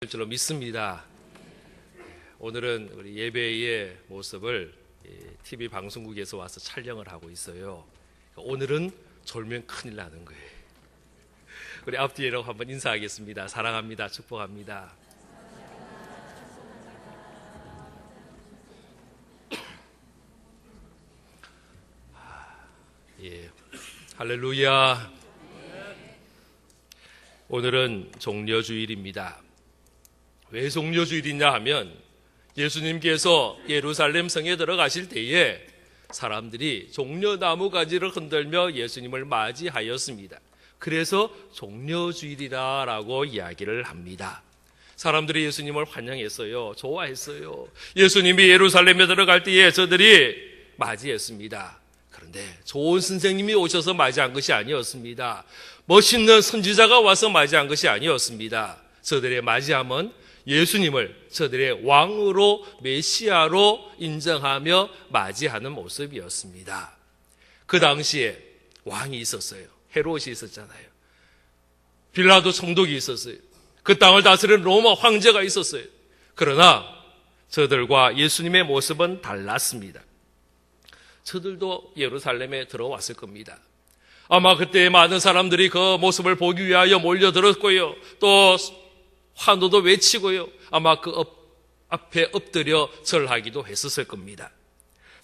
줄로 믿습니다. 오늘은 우리 예배의 모습을 TV 방송국에서 와서 촬영을 하고 있어요. 오늘은 졸면 큰일 나는 거예요. 우리 앞뒤로 한번 인사하겠습니다. 사랑합니다. 축복합니다. 할렐루야. 오늘은 종려주일입니다. 왜 종려주일이냐 하면 예수님께서 예루살렘 성에 들어가실 때에 사람들이 종려나무 가지를 흔들며 예수님을 맞이하였습니다. 그래서 종려주일이라고 이야기를 합니다. 사람들이 예수님을 환영했어요. 좋아했어요. 예수님이 예루살렘에 들어갈 때에 저들이 맞이했습니다. 그런데 좋은 선생님이 오셔서 맞이한 것이 아니었습니다. 멋있는 선지자가 와서 맞이한 것이 아니었습니다. 저들의 맞이함은 예수님을 저들의 왕으로 메시아로 인정하며 맞이하는 모습이었습니다. 그 당시에 왕이 있었어요. 헤롯이 있었잖아요. 빌라도 총독이 있었어요. 그 땅을 다스리는 로마 황제가 있었어요. 그러나 저들과 예수님의 모습은 달랐습니다. 저들도 예루살렘에 들어왔을 겁니다. 아마 그때 많은 사람들이 그 모습을 보기 위하여 몰려들었고요. 또 환호도 외치고요. 아마 그 앞에 엎드려 절하기도 했었을 겁니다.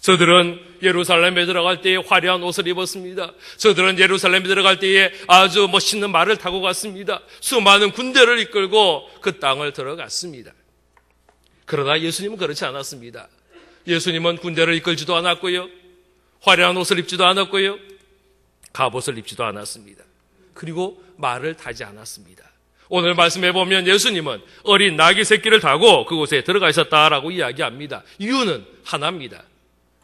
저들은 예루살렘에 들어갈 때에 화려한 옷을 입었습니다. 저들은 예루살렘에 들어갈 때에 아주 멋있는 말을 타고 갔습니다. 수많은 군대를 이끌고 그 땅을 들어갔습니다. 그러나 예수님은 그렇지 않았습니다. 예수님은 군대를 이끌지도 않았고요. 화려한 옷을 입지도 않았고요. 갑옷을 입지도 않았습니다. 그리고 말을 타지 않았습니다. 오늘 말씀해 보면 예수님은 어린 나귀 새끼를 타고 그곳에 들어가셨다라고 이야기합니다. 이유는 하나입니다.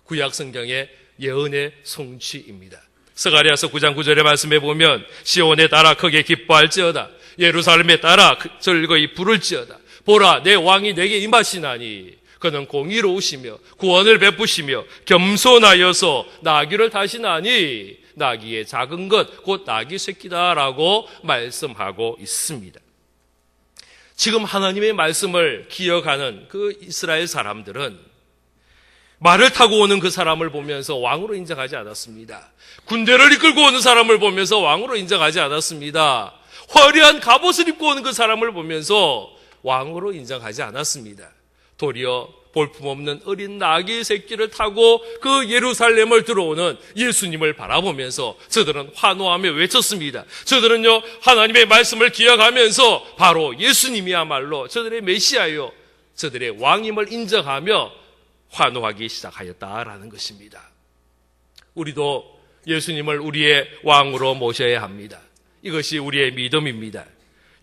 구약 성경의 예언의 성취입니다. 스가랴서 9장 9절에 말씀해 보면 시온에 따라 크게 기뻐할지어다. 예루살렘에 따라 즐거이 부를지어다. 보라, 내 왕이 내게 임하시나니 그는 공의로우시며 구원을 베푸시며 겸손하여서 나귀를 타시나니 나귀의 작은 것 곧 나귀 새끼다라고 말씀하고 있습니다. 지금 하나님의 말씀을 기억하는 그 이스라엘 사람들은 말을 타고 오는 그 사람을 보면서 왕으로 인정하지 않았습니다. 군대를 이끌고 오는 사람을 보면서 왕으로 인정하지 않았습니다. 화려한 갑옷을 입고 오는 그 사람을 보면서 왕으로 인정하지 않았습니다. 도리어 볼품없는 어린 나귀 새끼를 타고 그 예루살렘을 들어오는 예수님을 바라보면서 저들은 환호하며 외쳤습니다. 저들은요, 하나님의 말씀을 기억하면서 바로 예수님이야말로 저들의 메시아요, 저들의 왕임을 인정하며 환호하기 시작하였다라는 것입니다. 우리도 예수님을 우리의 왕으로 모셔야 합니다. 이것이 우리의 믿음입니다.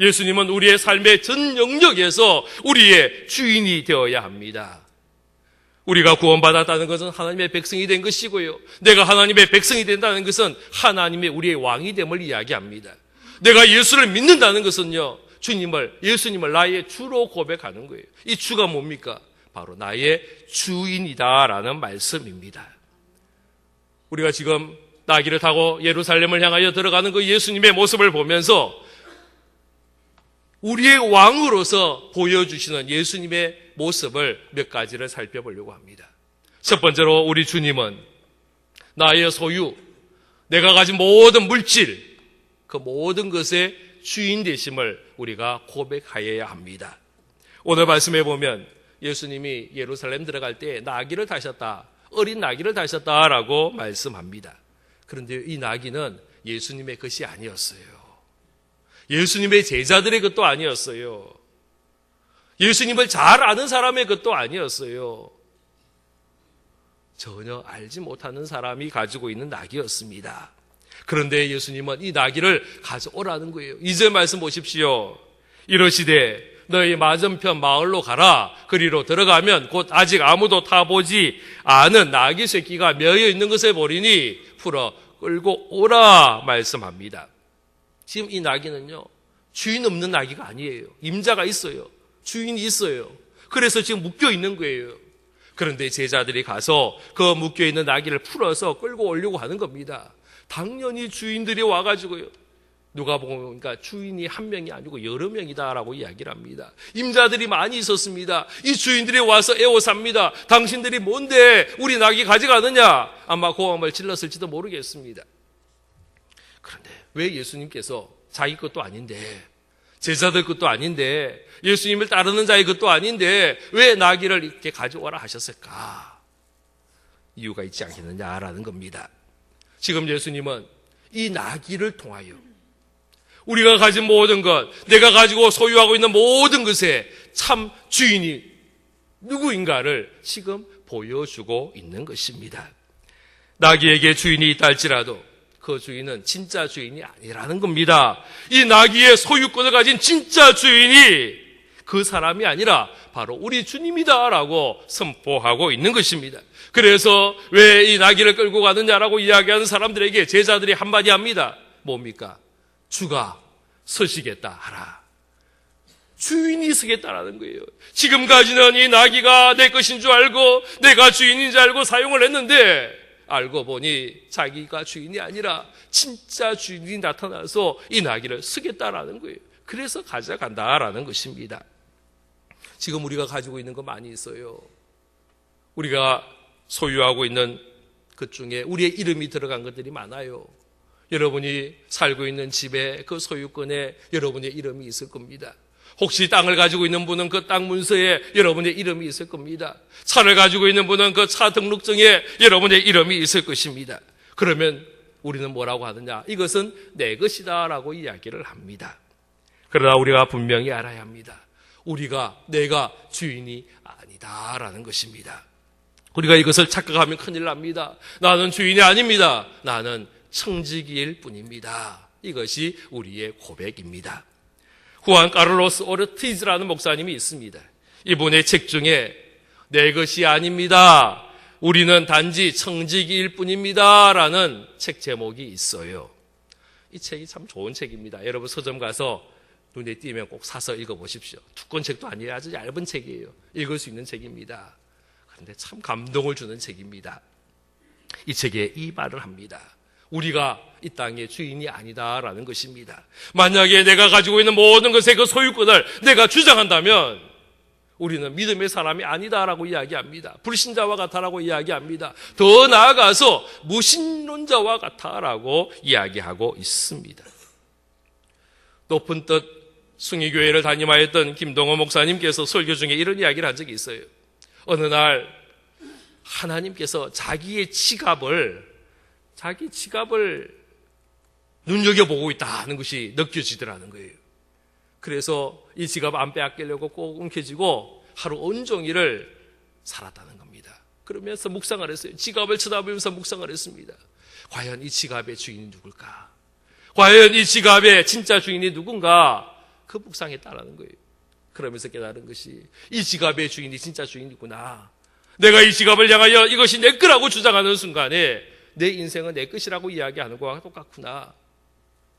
예수님은 우리의 삶의 전 영역에서 우리의 주인이 되어야 합니다. 우리가 구원받았다는 것은 하나님의 백성이 된 것이고요. 내가 하나님의 백성이 된다는 것은 하나님의 우리의 왕이 됨을 이야기합니다. 내가 예수를 믿는다는 것은요, 예수님을 나의 주로 고백하는 거예요. 이 주가 뭡니까? 바로 나의 주인이다라는 말씀입니다. 우리가 지금 나귀를 타고 예루살렘을 향하여 들어가는 그 예수님의 모습을 보면서 우리의 왕으로서 보여주시는 예수님의 모습을 몇 가지를 살펴보려고 합니다. 첫 번째로 우리 주님은 나의 소유, 내가 가진 모든 물질, 그 모든 것의 주인 되심을 우리가 고백하여야 합니다. 오늘 말씀해 보면 예수님이 예루살렘 들어갈 때 나귀를 타셨다, 어린 나귀를 타셨다라고 말씀합니다. 그런데 이 나귀는 예수님의 것이 아니었어요. 예수님의 제자들의 것도 아니었어요. 예수님을 잘 아는 사람의 것도 아니었어요. 전혀 알지 못하는 사람이 가지고 있는 나귀였습니다. 그런데 예수님은 이 나귀를 가져오라는 거예요. 2절 말씀 보십시오. 이러시되 너희 맞은편 마을로 가라. 그리로 들어가면 곧 아직 아무도 타보지 않은 나귀 새끼가 메어 있는 것을 보리니 풀어 끌고 오라 말씀합니다. 지금 이 나귀는요, 주인 없는 나귀가 아니에요. 임자가 있어요. 주인이 있어요. 그래서 지금 묶여 있는 거예요. 그런데 제자들이 가서 그 묶여 있는 나귀를 풀어서 끌고 오려고 하는 겁니다. 당연히 주인들이 와가지고요, 누가복음 주인이 한 명이 아니고 여러 명이다라고 이야기를 합니다. 임자들이 많이 있었습니다. 이 주인들이 와서 애워쌉니다. 당신들이 뭔데 우리 나귀 가져가느냐? 아마 고함을 질렀을지도 모르겠습니다. 그런데 왜 예수님께서 자기 것도 아닌데, 제자들 것도 아닌데, 예수님을 따르는 자의 것도 아닌데 왜 나귀를 이렇게 가져오라 하셨을까? 이유가 있지 않겠느냐라는 겁니다. 지금 예수님은 이 나귀를 통하여 우리가 가진 모든 것, 내가 가지고 소유하고 있는 모든 것에 참 주인이 누구인가를 지금 보여주고 있는 것입니다. 나귀에게 주인이 있다 할지라도 그 주인은 진짜 주인이 아니라는 겁니다. 이 나귀의 소유권을 가진 진짜 주인이 그 사람이 아니라 바로 우리 주님이다라고 선포하고 있는 것입니다. 그래서 왜 이 나귀를 끌고 가느냐라고 이야기하는 사람들에게 제자들이 한마디 합니다. 뭡니까? 주가 서시겠다 하라. 주인이 서겠다라는 거예요. 지금까지는 이 나귀가 내 것인 줄 알고 내가 주인인 줄 알고 사용을 했는데 알고 보니 자기가 주인이 아니라 진짜 주인이 나타나서 이 나귀를 서겠다라는 거예요. 그래서 가져간다라는 것입니다. 지금 우리가 가지고 있는 거 많이 있어요. 우리가 소유하고 있는 것 중에 우리의 이름이 들어간 것들이 많아요. 여러분이 살고 있는 집에 그 소유권에 여러분의 이름이 있을 겁니다. 혹시 땅을 가지고 있는 분은 그 땅 문서에 여러분의 이름이 있을 겁니다. 차를 가지고 있는 분은 그 차 등록증에 여러분의 이름이 있을 것입니다. 그러면 우리는 뭐라고 하느냐? 이것은 내 것이다 라고 이야기를 합니다. 그러나 우리가 분명히 알아야 합니다. 내가 주인이 아니다라는 것입니다. 우리가 이것을 착각하면 큰일 납니다. 나는 주인이 아닙니다. 나는 청지기일 뿐입니다. 이것이 우리의 고백입니다. 후안 카를로스 오르티즈라는 목사님이 있습니다. 이분의 책 중에 내 것이 아닙니다. 우리는 단지 청지기일 뿐입니다. 라는 책 제목이 있어요. 이 책이 참 좋은 책입니다. 여러분 서점 가서 눈에 띄면 꼭 사서 읽어보십시오. 두꺼운 책도 아니에요. 아주 얇은 책이에요. 읽을 수 있는 책입니다. 그런데 참 감동을 주는 책입니다. 이 책에 이 말을 합니다. 우리가 이 땅의 주인이 아니다라는 것입니다. 만약에 내가 가지고 있는 모든 것의 그 소유권을 내가 주장한다면 우리는 믿음의 사람이 아니다라고 이야기합니다. 불신자와 같다라고 이야기합니다. 더 나아가서 무신론자와 같다라고 이야기하고 있습니다. 높은 뜻 숭의교회를 담임하였던 김동호 목사님께서 설교 중에 이런 이야기를 한 적이 있어요. 어느 날 하나님께서 자기 지갑을 눈여겨보고 있다는 것이 느껴지더라는 거예요. 그래서 이 지갑 안 빼앗기려고 꼭 움켜쥐고 하루 온종일을 살았다는 겁니다. 그러면서 묵상을 했어요. 지갑을 쳐다보면서 묵상을 했습니다. 과연 이 지갑의 주인이 누굴까? 과연 이 지갑의 진짜 주인이 누군가? 그 묵상했다라는 거예요. 그러면서 깨달은 것이 이 지갑의 주인이 진짜 주인이구나. 내가 이 지갑을 향하여 이것이 내 거라고 주장하는 순간에 내 인생은 내 것이라고 이야기하는 것과 똑같구나.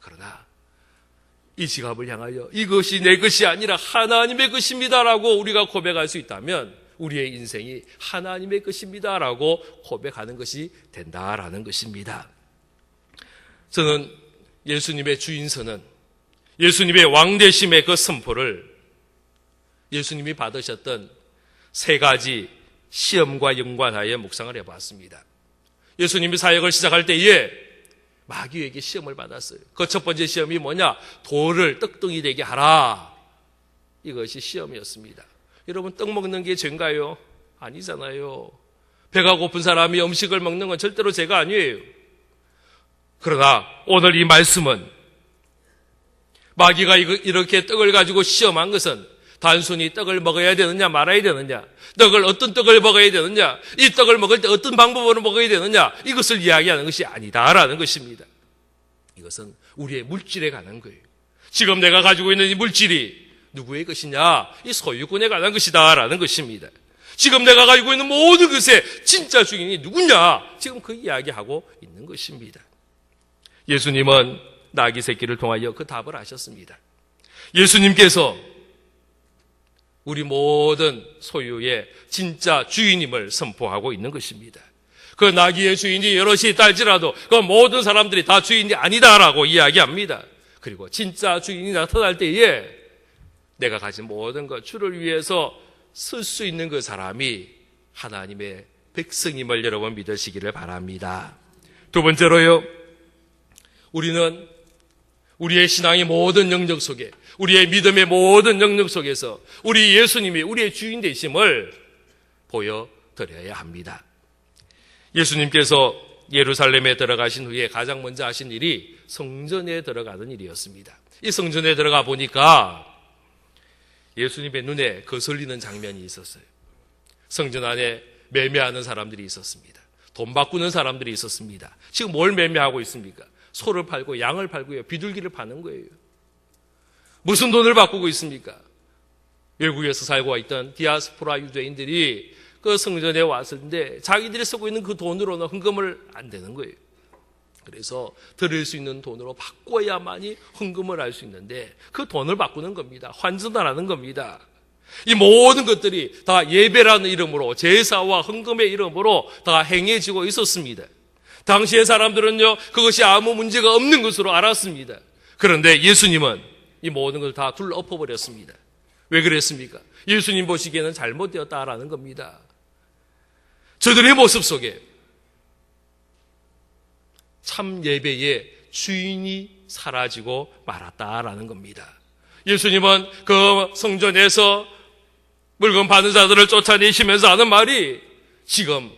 그러나 이 지갑을 향하여 이것이 내 것이 아니라 하나님의 것입니다라고 우리가 고백할 수 있다면 우리의 인생이 하나님의 것입니다라고 고백하는 것이 된다라는 것입니다. 저는 예수님의 주인선은 예수님의 왕되심의 그 선포를 예수님이 받으셨던 세 가지 시험과 연관하여 묵상을 해봤습니다. 예수님이 사역을 시작할 때에 마귀에게 시험을 받았어요. 그 첫 번째 시험이 뭐냐? 돌을 떡덩이 되게 하라. 이것이 시험이었습니다. 여러분, 떡 먹는 게 죄인가요? 아니잖아요. 배가 고픈 사람이 음식을 먹는 건 절대로 죄가 아니에요. 그러나 오늘 이 말씀은 마귀가 이렇게 떡을 가지고 시험한 것은 단순히 떡을 먹어야 되느냐 말아야 되느냐, 어떤 떡을 먹어야 되느냐, 이 떡을 먹을 때 어떤 방법으로 먹어야 되느냐, 이것을 이야기하는 것이 아니다라는 것입니다. 이것은 우리의 물질에 관한 거예요. 지금 내가 가지고 있는 이 물질이 누구의 것이냐? 이 소유권에 관한 것이다라는 것입니다. 지금 내가 가지고 있는 모든 것의 진짜 주인이 누구냐? 지금 그 이야기하고 있는 것입니다. 예수님은 나귀 새끼를 통하여 그 답을 하셨습니다. 예수님께서 우리 모든 소유의 진짜 주인임을 선포하고 있는 것입니다. 그 나귀의 주인이 여럿이 있다 할지라도 그 모든 사람들이 다 주인이 아니다라고 이야기합니다. 그리고 진짜 주인이 나타날 때에 내가 가진 모든 것, 주를 위해서 쓸 수 있는 그 사람이 하나님의 백성임을 여러분 믿으시기를 바랍니다. 두 번째로요, 우리는 우리의 신앙의 모든 영역 속에, 우리의 믿음의 모든 영역 속에서 우리 예수님이 우리의 주인 되심을 보여드려야 합니다. 예수님께서 예루살렘에 들어가신 후에 가장 먼저 하신 일이 성전에 들어가는 일이었습니다. 이 성전에 들어가 보니까 예수님의 눈에 거슬리는 장면이 있었어요. 성전 안에 매매하는 사람들이 있었습니다. 돈 바꾸는 사람들이 있었습니다. 지금 뭘 매매하고 있습니까? 소를 팔고 양을 팔고요, 비둘기를 파는 거예요. 무슨 돈을 바꾸고 있습니까? 외국에서 살고 있던 디아스포라 유대인들이 그 성전에 왔을 때 자기들이 쓰고 있는 그 돈으로는 헌금을 안 되는 거예요. 그래서 드릴 수 있는 돈으로 바꿔야만이 헌금을 할 수 있는데 그 돈을 바꾸는 겁니다. 환전하라는 겁니다. 이 모든 것들이 다 예배라는 이름으로, 제사와 헌금의 이름으로 다 행해지고 있었습니다. 당시의 사람들은요, 그것이 아무 문제가 없는 것으로 알았습니다. 그런데 예수님은 이 모든 걸 다 둘러엎어버렸습니다. 왜 그랬습니까? 예수님 보시기에는 잘못되었다라는 겁니다. 저들의 모습 속에 참 예배의 주인이 사라지고 말았다라는 겁니다. 예수님은 그 성전에서 물건 파는 자들을 쫓아내시면서 하는 말이 지금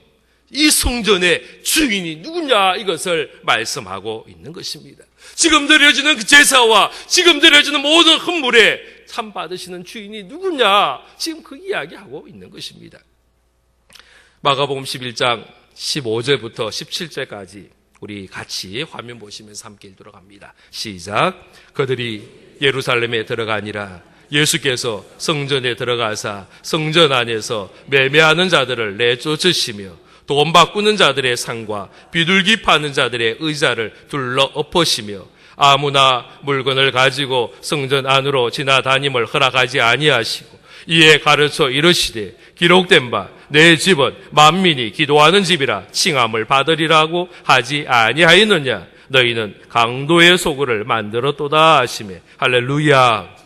이 성전의 주인이 누구냐, 이것을 말씀하고 있는 것입니다. 지금 드려지는 그 제사와 지금 드려지는 모든 헌물에 참 받으시는 주인이 누구냐, 지금 그 이야기하고 있는 것입니다. 마가복음 11장 15절부터 17절까지 우리 같이 화면 보시면서 함께 읽도록 합니다. 시작. 그들이 예루살렘에 들어가니라. 예수께서 성전에 들어가사 성전 안에서 매매하는 자들을 내쫓으시며 돈 바꾸는 자들의 상과 비둘기 파는 자들의 의자를 둘러 엎으시며 아무나 물건을 가지고 성전 안으로 지나다님을 허락하지 아니하시고 이에 가르쳐 이르시되 기록된 바 내 집은 만민이 기도하는 집이라 칭함을 받으리라고 하지 아니하였느냐. 너희는 강도의 소굴을 만들었도다 하시매. 할렐루야.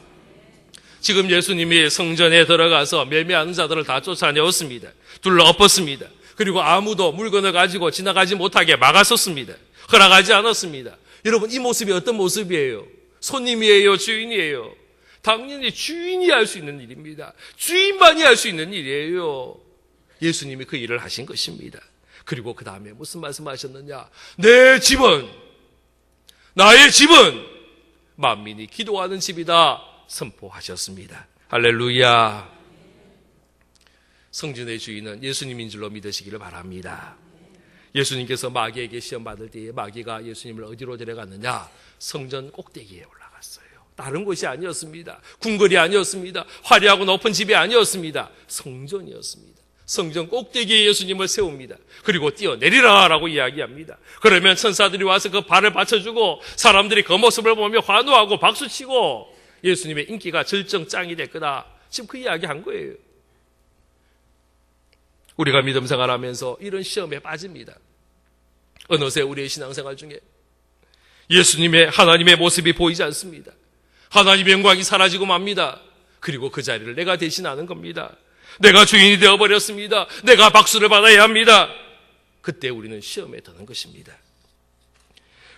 지금 예수님이 성전에 들어가서 매매하는 자들을 다 쫓아내었습니다. 둘러 엎었습니다. 그리고 아무도 물건을 가지고 지나가지 못하게 막았었습니다. 허락하지 않았습니다. 여러분, 이 모습이 어떤 모습이에요? 손님이에요? 주인이에요? 당연히 주인이 할 수 있는 일입니다. 주인만이 할 수 있는 일이에요. 예수님이 그 일을 하신 것입니다. 그리고 그 다음에 무슨 말씀하셨느냐? 내 집은, 나의 집은 만민이 기도하는 집이다 선포하셨습니다. 할렐루야. 성전의 주인은 예수님인 줄로 믿으시기를 바랍니다. 예수님께서 마귀에게 시험 받을 때에 마귀가 예수님을 어디로 데려갔느냐? 성전 꼭대기에 올라갔어요. 다른 곳이 아니었습니다. 궁궐이 아니었습니다. 화려하고 높은 집이 아니었습니다. 성전이었습니다. 성전 꼭대기에 예수님을 세웁니다. 그리고 뛰어내리라라고 이야기합니다. 그러면 천사들이 와서 그 발을 받쳐주고 사람들이 그 모습을 보며 환호하고 박수치고 예수님의 인기가 절정짱이 될 거다. 지금 그 이야기한 거예요. 우리가 믿음 생활하면서 이런 시험에 빠집니다. 어느새 우리의 신앙생활 중에 예수님의 하나님의 모습이 보이지 않습니다. 하나님의 영광이 사라지고 맙니다. 그리고 그 자리를 내가 대신하는 겁니다. 내가 주인이 되어버렸습니다. 내가 박수를 받아야 합니다. 그때 우리는 시험에 드는 것입니다.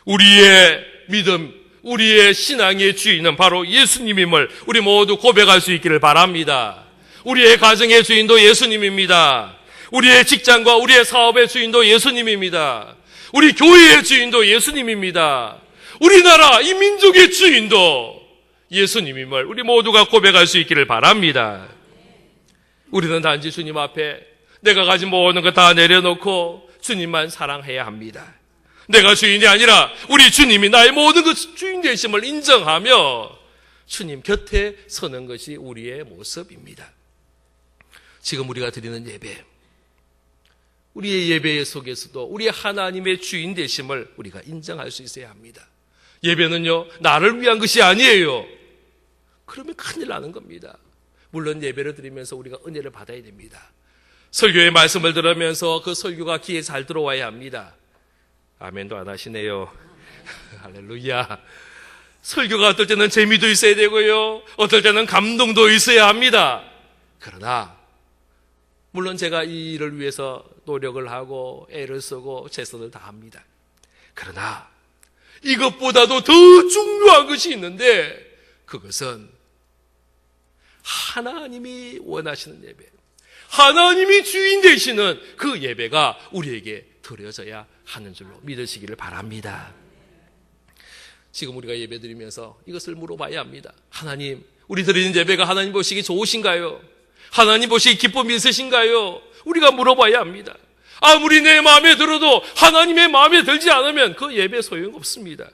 우리의 믿음, 우리의 신앙의 주인은 바로 예수님임을 우리 모두 고백할 수 있기를 바랍니다. 우리의 가정의 주인도 예수님입니다. 우리의 직장과 우리의 사업의 주인도 예수님입니다. 우리 교회의 주인도 예수님입니다. 우리나라 이 민족의 주인도 예수님임을 우리 모두가 고백할 수 있기를 바랍니다. 우리는 단지 주님 앞에 내가 가진 모든 것 다 내려놓고 주님만 사랑해야 합니다. 내가 주인이 아니라 우리 주님이 나의 모든 것 주인 되심을 인정하며 주님 곁에 서는 것이 우리의 모습입니다. 지금 우리가 드리는 예배, 우리의 예배 속에서도 우리의 하나님의 주인 되심을 우리가 인정할 수 있어야 합니다. 예배는요, 나를 위한 것이 아니에요. 그러면 큰일 나는 겁니다. 물론 예배를 드리면서 우리가 은혜를 받아야 됩니다. 설교의 말씀을 들으면서 그 설교가 귀에 잘 들어와야 합니다. 아멘도 안 하시네요. 할렐루야. 설교가 어떨 때는 재미도 있어야 되고요, 어떨 때는 감동도 있어야 합니다. 그러나 물론 제가 이 일을 위해서 노력을 하고 애를 쓰고 최선을 다합니다. 그러나 이것보다도 더 중요한 것이 있는데, 그것은 하나님이 원하시는 예배, 하나님이 주인 되시는 그 예배가 우리에게 드려져야 하는 줄로 믿으시기를 바랍니다. 지금 우리가 예배 드리면서 이것을 물어봐야 합니다. 하나님, 우리 드리는 예배가 하나님 보시기 좋으신가요? 하나님 보시기 기쁨이 있으신가요? 우리가 물어봐야 합니다. 아무리 내 마음에 들어도 하나님의 마음에 들지 않으면 그 예배 소용없습니다.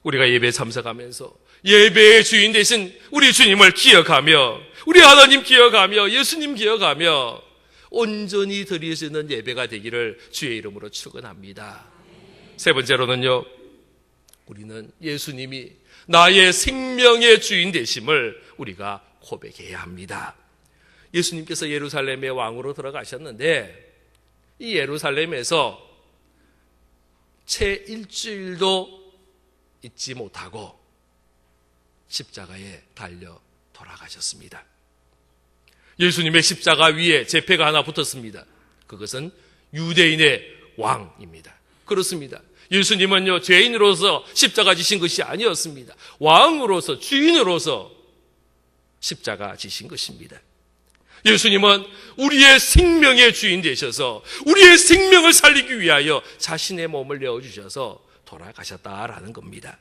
우리가 예배에 참석하면서 예배의 주인 되신 우리 주님을 기억하며, 우리 하나님 기억하며, 예수님 기억하며 온전히 드리시는 예배가 되기를 주의 이름으로 축원합니다. 세 번째로는요, 우리는 예수님이 나의 생명의 주인 되심을 우리가 고백해야 합니다. 예수님께서 예루살렘의 왕으로 들어가셨는데, 이 예루살렘에서 채 일주일도 있지 못하고 십자가에 달려 돌아가셨습니다. 예수님의 십자가 위에 제패가 하나 붙었습니다. 그것은 유대인의 왕입니다. 그렇습니다. 예수님은요, 죄인으로서 십자가 지신 것이 아니었습니다. 왕으로서, 주인으로서 십자가 지신 것입니다. 예수님은 우리의 생명의 주인 되셔서 우리의 생명을 살리기 위하여 자신의 몸을 내어주셔서 돌아가셨다라는 겁니다.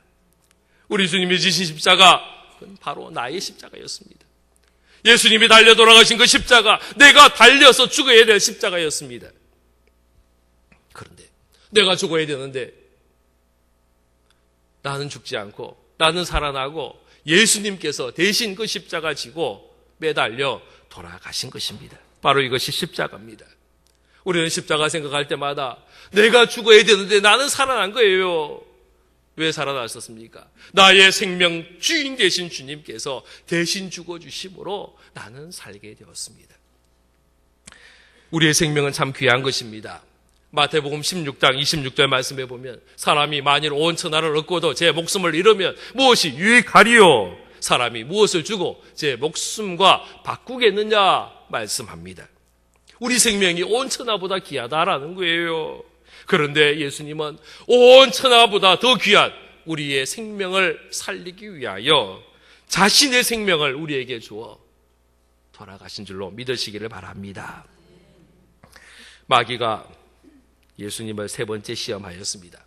우리 주님이 지신 십자가, 그건 바로 나의 십자가였습니다. 예수님이 달려 돌아가신 그 십자가, 내가 달려서 죽어야 될 십자가였습니다. 그런데 내가 죽어야 되는데 나는 죽지 않고 나는 살아나고 예수님께서 대신 그 십자가 지고 매달려 돌아가신 것입니다. 바로 이것이 십자가입니다. 우리는 십자가 생각할 때마다 내가 죽어야 되는데 나는 살아난 거예요. 왜 살아났었습니까? 나의 생명 주인 되신 주님께서 대신 죽어주심으로 나는 살게 되었습니다. 우리의 생명은 참 귀한 것입니다. 마태복음 16장 26절 말씀해 보면, 사람이 만일 온 천하를 얻고도 제 목숨을 잃으면 무엇이 유익하리요? 사람이 무엇을 주고 제 목숨과 바꾸겠느냐 말씀합니다. 우리 생명이 온 천하보다 귀하다라는 거예요. 그런데 예수님은 온 천하보다 더 귀한 우리의 생명을 살리기 위하여 자신의 생명을 우리에게 주어 돌아가신 줄로 믿으시기를 바랍니다. 마귀가 예수님을 세 번째 시험하였습니다.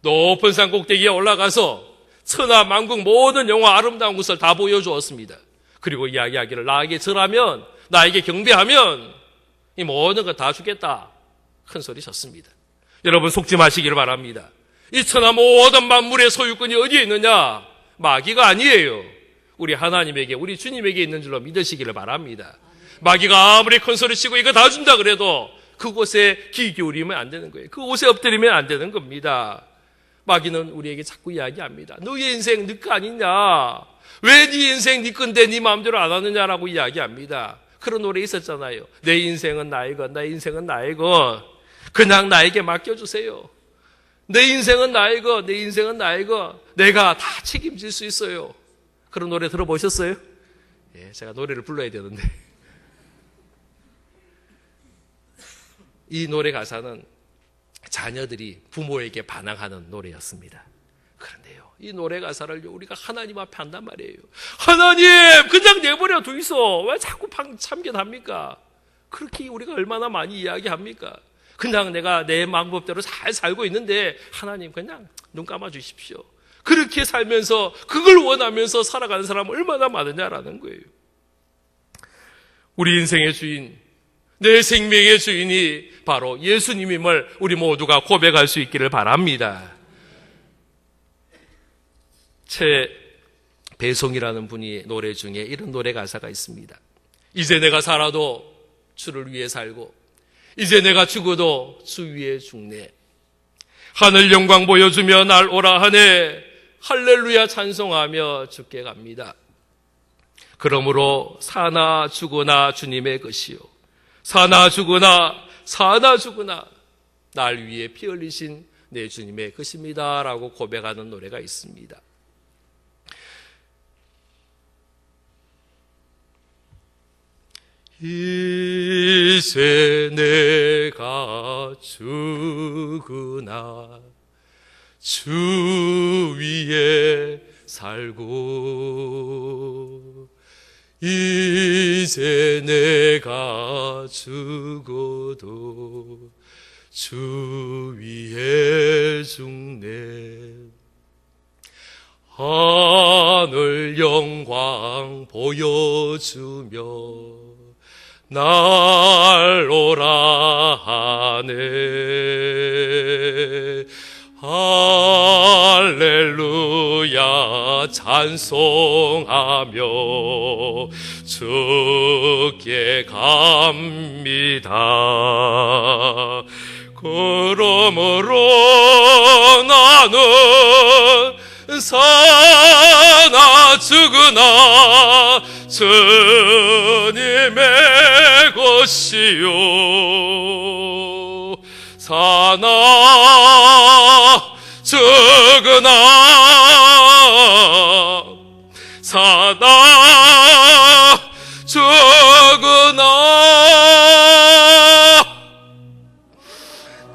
높은 산 꼭대기에 올라가서 천하 만국 모든 영화 아름다운 것을 다 보여주었습니다. 그리고 이야기하기를, 나에게 절하면, 나에게 경배하면 이 모든 것 다 주겠다 큰 소리 쳤습니다. 여러분, 속지 마시기를 바랍니다. 이 천하 모든 만물의 소유권이 어디에 있느냐? 마귀가 아니에요. 우리 하나님에게, 우리 주님에게 있는 줄로 믿으시기를 바랍니다. 마귀가 아무리 큰 소리 치고 이거 다 준다 그래도 그곳에 귀 기울이면 안 되는 거예요. 그곳에 엎드리면 안 되는 겁니다. 마귀는 우리에게 자꾸 이야기합니다. 너의 인생 네 거 아니냐? 왜 네 인생 네 건데 네 마음대로 안 하느냐라고 이야기합니다. 그런 노래 있었잖아요. 내 인생은 나의 것, 내 인생은 나의 것. 그냥 나에게 맡겨주세요. 내 인생은 나의 것, 내 인생은 나의 것. 내가 다 책임질 수 있어요. 그런 노래 들어보셨어요? 예, 제가 노래를 불러야 되는데. 이 노래 가사는 자녀들이 부모에게 반항하는 노래였습니다. 그런데요, 이 노래 가사를 우리가 하나님 앞에 한단 말이에요. 하나님, 그냥 내버려 두이소. 왜 자꾸 참견합니까? 그렇게 우리가 얼마나 많이 이야기합니까? 그냥 내가 내 방법대로 잘 살고 있는데 하나님 그냥 눈 감아 주십시오. 그렇게 살면서 그걸 원하면서 살아가는 사람은 얼마나 많으냐라는 거예요. 우리 인생의 주인, 내 생명의 주인이 바로 예수님임을 우리 모두가 고백할 수 있기를 바랍니다. 배송이라는 분이 노래 중에 이런 노래 가사가 있습니다. 이제 내가 살아도 주를 위해 살고, 이제 내가 죽어도 주 위에 죽네. 하늘 영광 보여주며 날 오라 하네. 할렐루야 찬송하며 주께 갑니다. 그러므로 사나 죽으나 주님의 것이요, 사나 죽으나 사나 죽으나 날 위해 피 흘리신 내 주님의 것입니다 라고 고백하는 노래가 있습니다. 이제 내가 죽으나 주 위에 살고 이제 내가 죽어도 주 위에 죽네. 하늘 영광 보여주며 날 오라 하네. 할렐루야 찬송하며 주께 갑니다. 그러므로 나는 사나 죽으나 주님의 것이요 사나 죽으나 사나 죽으나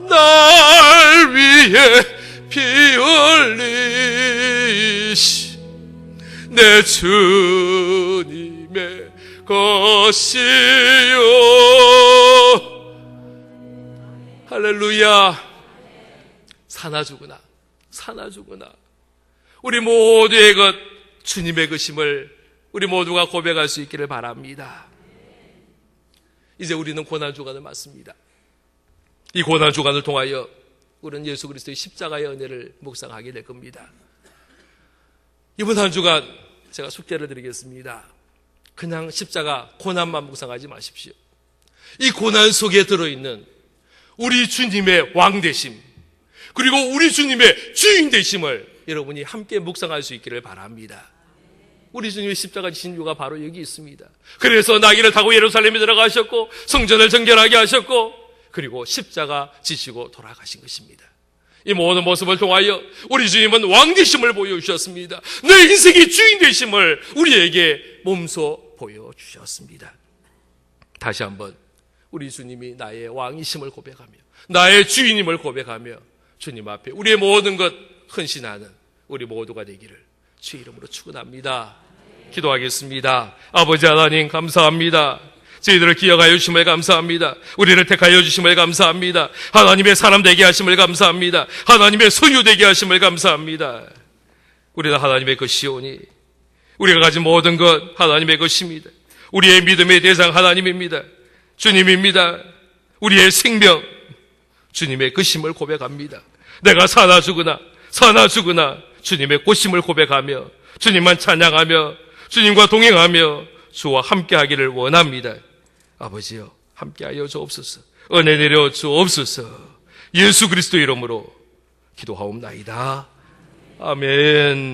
날 위해 피 흘리시 내 주님의 것이요. 할렐루야. 사나 죽으나 사나 죽으나 우리 모두의 것 주님의 것임을 우리 모두가 고백할 수 있기를 바랍니다. 이제 우리는 고난주간을 맞습니다. 이 고난주간을 통하여 우리는 예수 그리스도의 십자가의 은혜를 묵상하게 될 겁니다. 이번 한 주간 제가 숙제를 드리겠습니다. 그냥 십자가 고난만 묵상하지 마십시오. 이 고난 속에 들어있는 우리 주님의 왕 되심 그리고 우리 주님의 주인 되심을 여러분이 함께 묵상할 수 있기를 바랍니다. 우리 주님의 십자가 지신 이유가 바로 여기 있습니다. 그래서 나귀를 타고 예루살렘에 들어가셨고 성전을 정결하게 하셨고 그리고 십자가 지시고 돌아가신 것입니다. 이 모든 모습을 통하여 우리 주님은 왕 되심을 보여주셨습니다. 내 인생의 주인 되심을 우리에게 몸소 보여주셨습니다. 다시 한번 우리 주님이 나의 왕이심을 고백하며 나의 주인임을 고백하며 주님 앞에 우리의 모든 것 헌신하는 우리 모두가 되기를 주의 이름으로 축원합니다. 기도하겠습니다. 아버지 하나님 감사합니다. 저희들을 기억하여 주심을 감사합니다. 우리를 택하여 주심을 감사합니다. 하나님의 사람 되게 하심을 감사합니다. 하나님의 소유 되게 하심을 감사합니다. 우리는 하나님의 것이오니 우리가 가진 모든 것 하나님의 것입니다. 우리의 믿음의 대상 하나님입니다. 주님입니다. 우리의 생명 주님의 것임을 고백합니다. 내가 사나 죽으나 주님의 꽃임을 고백하며 주님만 찬양하며 주님과 동행하며 주와 함께하기를 원합니다. 아버지여 함께하여 주옵소서. 은혜 내려 주옵소서. 예수 그리스도 이름으로 기도하옵나이다. 아멘.